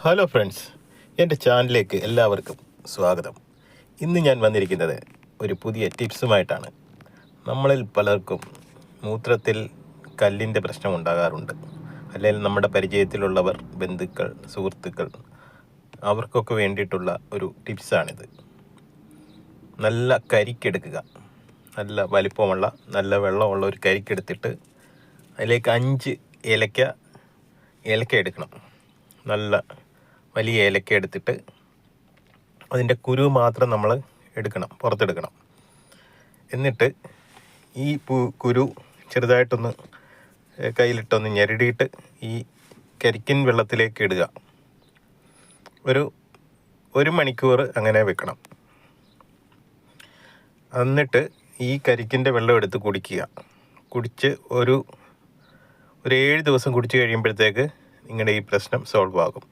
Hello friends, എൻ്റെ ചാനലിലേക്ക് എല്ലാവർക്കും സ്വാഗതം. ഇന്ന് ഞാൻ വന്നിരിക്കുന്നത് ഒരു പുതിയ ടിപ്സുമായിട്ടാണ്. നമ്മളിൽ പലർക്കും മൂത്രത്തിൽ കല്ലിൻ്റെ പ്രശ്നം ഉണ്ടാകാറുണ്ട്. അല്ലെങ്കിൽ നമ്മുടെ പരിചയത്തിലുള്ളവർ, ബന്ധുക്കൾ, സുഹൃത്തുക്കൾ അവർക്കൊക്കെ വേണ്ടിയിട്ടുള്ള ഒരു ടിപ്സാണിത്. നല്ല കരിക്കെടുക്കുക. നല്ല വലിപ്പമുള്ള നല്ല വെള്ളമുള്ള ഒരു കരിക്കെടുത്തിട്ട് അതിലേക്ക് 5 ഏലക്ക എടുക്കണം. നല്ല വലിയ ഏലക്ക എടുത്തിട്ട് അതിൻ്റെ കുരു മാത്രം നമ്മൾ പുറത്തെടുക്കണം. എന്നിട്ട് ഈ കുരു ചെറുതായിട്ടൊന്ന് കയ്യിലിട്ടൊന്ന് ഞെരടിയിട്ട് ഈ കരിക്കിൻ വെള്ളത്തിലേക്ക് ഇടുക. ഒരു മണിക്കൂർ അങ്ങനെ വെക്കണം. എന്നിട്ട് ഈ കരിക്കിൻ്റെ വെള്ളം എടുത്ത് കുടിച്ച് ഒരു 7 ദിവസം കുടിച്ച് കഴിയുമ്പോഴത്തേക്ക് നിങ്ങളുടെ ഈ പ്രശ്നം സോൾവ് ആകും.